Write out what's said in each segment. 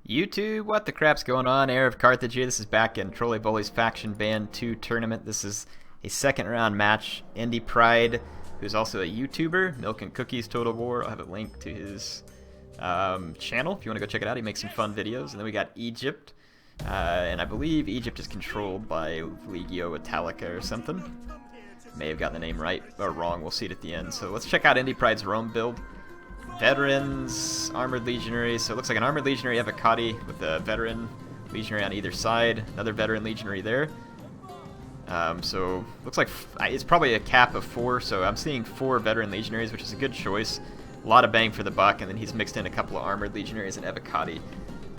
YouTube, what the crap's going on? HeirofCarthage here. This is back in Trolley Bullies Faction Band 2 tournament. This is a second round match. Indypride, who's also a YouTuber, Milk and Cookies Total War. I'll have a link to his channel if you want to go check it out. He makes some fun videos. And then we got Egypt, and I believe Egypt is controlled by Legio Italica or something. May have gotten the name right or wrong. We'll see it at the end. So let's check out Indypride's Rome build. Veterans, Armored Legionary, so it looks like an Armored Legionary Evocati with a Veteran Legionary on either side, another Veteran Legionary there. So looks like it's probably a cap of 4, so I'm seeing 4 Veteran Legionaries, which is a good choice. A lot of bang for the buck, and then he's mixed in a couple of Armored Legionaries and Evocati,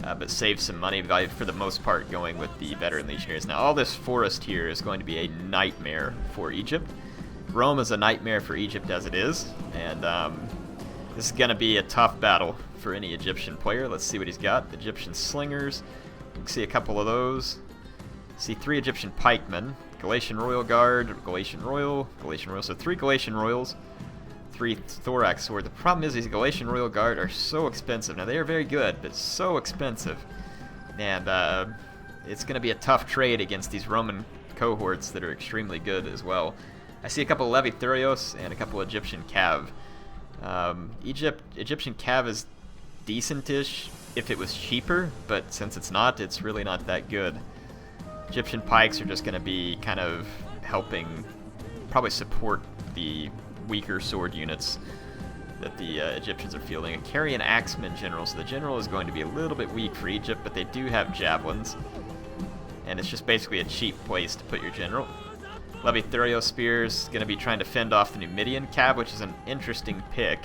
but saved some money by, for the most part, going with the Veteran Legionaries. Now all this forest here is going to be a nightmare for Egypt. Rome is a nightmare for Egypt as it is, and this is going to be a tough battle for any Egyptian player. Let's see what he's got. Egyptian slingers. You can see a couple of those. See 3 Egyptian pikemen. Galatian Royal Guard, Galatian Royal. So 3 Galatian Royals, 3 Thorax Sword. The problem is these Galatian Royal Guard are so expensive. Now they are very good, but so expensive. And it's going to be a tough trade against these Roman cohorts that are extremely good as well. I see a couple of Levithurios and a couple of Egyptian Cav. Egyptian Cav is decentish if it was cheaper, but since it's not, it's really not that good. Egyptian pikes are just going to be kind of helping probably support the weaker sword units that the Egyptians are fielding. A Carian Axeman general, so the general is going to be a little bit weak for Egypt, but they do have javelins, and it's just basically a cheap place to put your general. Levithurio Spears going to be trying to fend off the Numidian Cav, which is an interesting pick.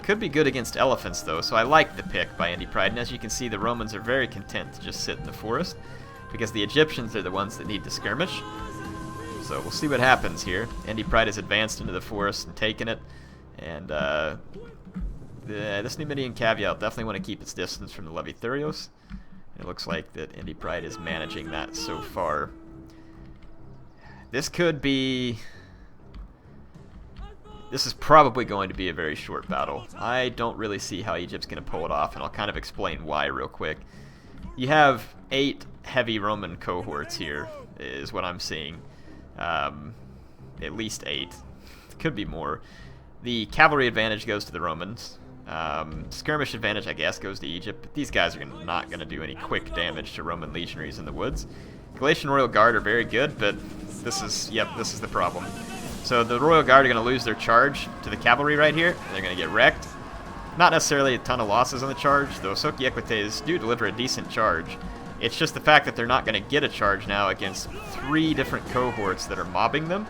Could be good against elephants, though, so I like the pick by Indypride. And as you can see, the Romans are very content to just sit in the forest, because the Egyptians are the ones that need to skirmish. So we'll see what happens here. Indypride has advanced into the forest and taken it. And this Numidian Cav, I'll definitely want to keep its distance from the Levithurios. And it looks like that Indypride is managing that so far. This is probably going to be a very short battle. I don't really see how Egypt's going to pull it off, and I'll kind of explain why real quick. You have 8 heavy Roman cohorts here, is what I'm seeing. At least 8. Could be more. The cavalry advantage goes to the Romans. Skirmish advantage, I guess, goes to Egypt, but these guys are not going to do any quick damage to Roman legionaries in the woods. Galatian Royal Guard are very good, but this is the problem. So the Royal Guard are going to lose their charge to the cavalry right here. They're going to get wrecked. Not necessarily a ton of losses on the charge, though Soki Equites do deliver a decent charge. It's just the fact that they're not going to get a charge now against 3 different cohorts that are mobbing them.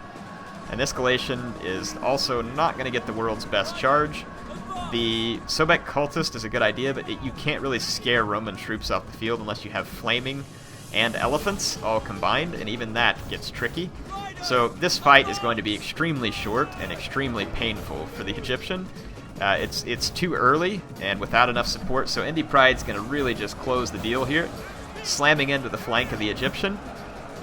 And this Galatian is also not going to get the world's best charge. The Sobek Cultist is a good idea, but you can't really scare Roman troops off the field unless you have flaming and elephants all combined, and even that gets tricky. So this fight is going to be extremely short and extremely painful for the Egyptian. It's too early and without enough support, so Indypride's going to really just close the deal here, slamming into the flank of the Egyptian,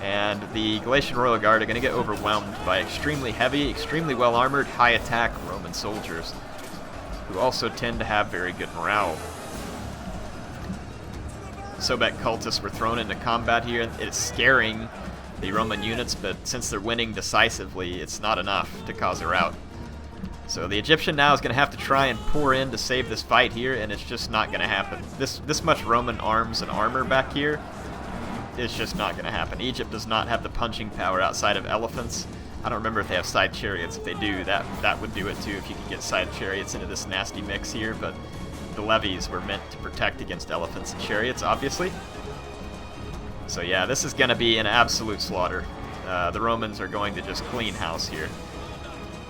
and the Galatian Royal Guard are going to get overwhelmed by extremely heavy, extremely well-armored, high-attack Roman soldiers, who also tend to have very good morale. Sobek cultists were thrown into combat here. It's scaring the Roman units, but since they're winning decisively, it's not enough to cause a rout. So the Egyptian now is going to have to try and pour in to save this fight here, and it's just not going to happen. This much Roman arms and armor back here is just not going to happen. Egypt does not have the punching power outside of elephants. I don't remember if they have side chariots. If they do, that would do it too, if you could get side chariots into this nasty mix here, but the levies were meant to protect against elephants and chariots, obviously. So yeah, this is going to be an absolute slaughter. The Romans are going to just clean house here.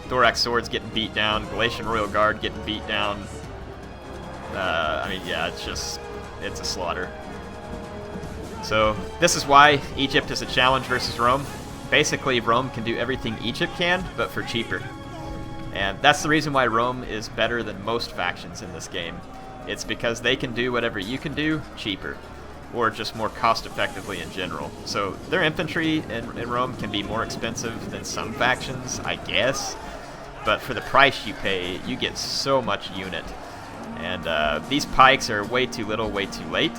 Thorax Swords getting beat down, Galatian Royal Guard getting beat down. I mean, yeah, it's a slaughter. So this is why Egypt is a challenge versus Rome. Basically, Rome can do everything Egypt can, but for cheaper. And that's the reason why Rome is better than most factions in this game. It's because they can do whatever you can do cheaper, or just more cost effectively in general. So their infantry in Rome can be more expensive than some factions, I guess, but for the price you pay, you get so much unit. And these pikes are way too little, way too late.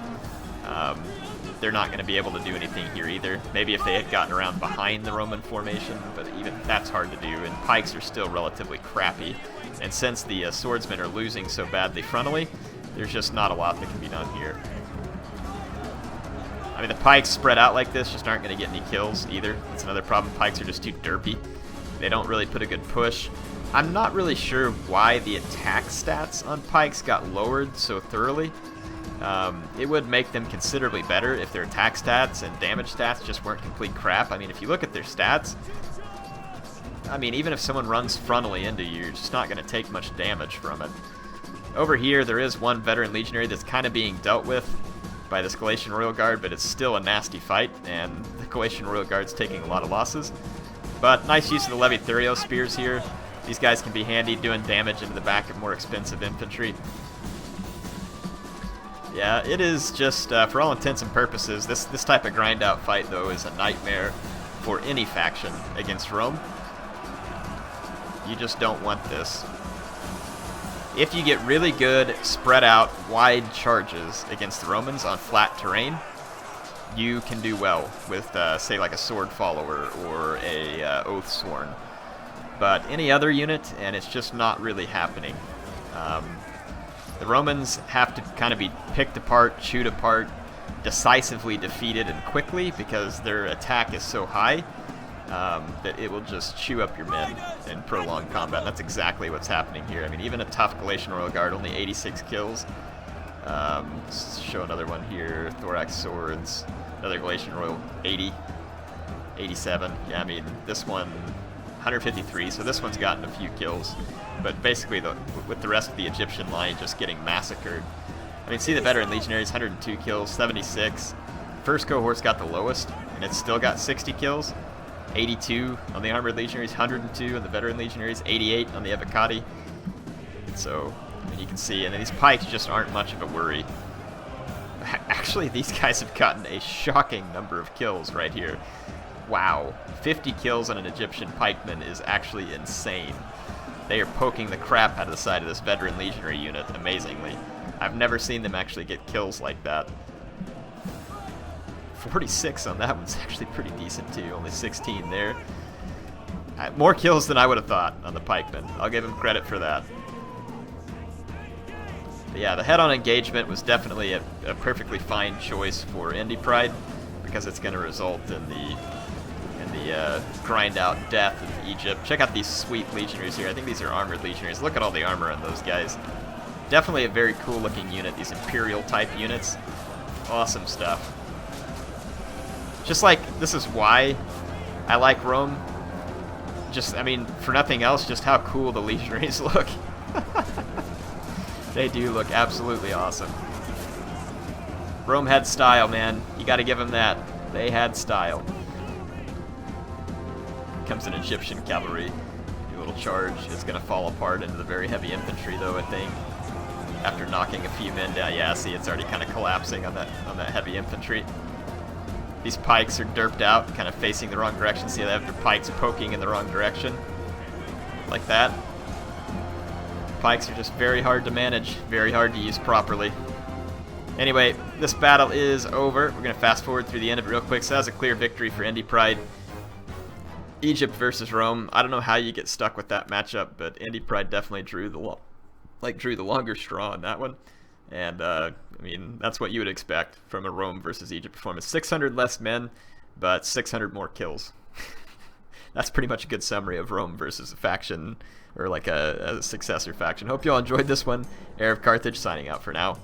They're not going to be able to do anything here either. Maybe if they had gotten around behind the Roman formation, but even that's hard to do, and pikes are still relatively crappy. And since the swordsmen are losing so badly frontally, there's just not a lot that can be done here. I mean, the pikes spread out like this just aren't going to get any kills either. That's another problem. Pikes are just too derpy. They don't really put a good push. I'm not really sure why the attack stats on pikes got lowered so thoroughly. It would make them considerably better if their attack stats and damage stats just weren't complete crap. I mean, if you look at their stats, I mean, even if someone runs frontally into you, you're just not going to take much damage from it. Over here, there is one veteran legionary that's kind of being dealt with by this Galatian Royal Guard, but it's still a nasty fight, and the Galatian Royal Guard's taking a lot of losses. But nice use of the Levithurio spears here. These guys can be handy doing damage into the back of more expensive infantry. Yeah, it is just, for all intents and purposes, this type of grind-out fight, though, is a nightmare for any faction against Rome. You just don't want this. If you get really good, spread-out, wide charges against the Romans on flat terrain, you can do well with, say, like a Sword Follower or a Oath Sworn. But any other unit, and it's just not really happening. The Romans have to kind of be picked apart, chewed apart, decisively defeated and quickly because their attack is so high that it will just chew up your men in prolonged combat. And that's exactly what's happening here. I mean, even a tough Galatian Royal Guard, only 86 kills. Show another one here, Thorax Swords, another Galatian Royal, 80, 87. Yeah, I mean, this one, 153, so this one's gotten a few kills. But basically, with the rest of the Egyptian line just getting massacred. I mean, see the veteran legionaries, 102 kills, 76. First cohort's got the lowest, and it's still got 60 kills. 82 on the armored legionaries, 102 on the veteran legionaries, 88 on the Evocati. So, I mean, you can see, and these pikes just aren't much of a worry. Actually, these guys have gotten a shocking number of kills right here. Wow, 50 kills on an Egyptian pikeman is actually insane. They are poking the crap out of the side of this veteran legionary unit, amazingly. I've never seen them actually get kills like that. 46 on that one's actually pretty decent too, only 16 there. More kills than I would have thought on the pikemen. I'll give him credit for that. But yeah, the head-on engagement was definitely a perfectly fine choice for Indypride because it's going to result in the grind-out death of Egypt. Check out these sweet legionaries here. I think these are armored legionaries. Look at all the armor on those guys. Definitely a very cool-looking unit, these Imperial-type units. Awesome stuff. Just like, this is why I like Rome. Just, I mean, for nothing else, just how cool the legionaries look. They do look absolutely awesome. Rome had style, man. You gotta give them that. They had style. Comes an Egyptian cavalry. A little charge. It's gonna fall apart into the very heavy infantry, though, I think. After knocking a few men down. Yeah, see, it's already kind of collapsing on that heavy infantry. These pikes are derped out, kind of facing the wrong direction. See, they have their pikes poking in the wrong direction. Like that. Pikes are just very hard to manage, very hard to use properly. Anyway, this battle is over. We're going to fast forward through the end of it real quick. So that was a clear victory for Indypride. Egypt versus Rome. I don't know how you get stuck with that matchup, but Indypride definitely drew the longer straw on that one. And, I mean, that's what you would expect from a Rome versus Egypt performance. 600 less men, but 600 more kills. That's pretty much a good summary of Rome versus a faction, or like a successor faction. Hope you all enjoyed this one. HeirofCarthage signing out for now.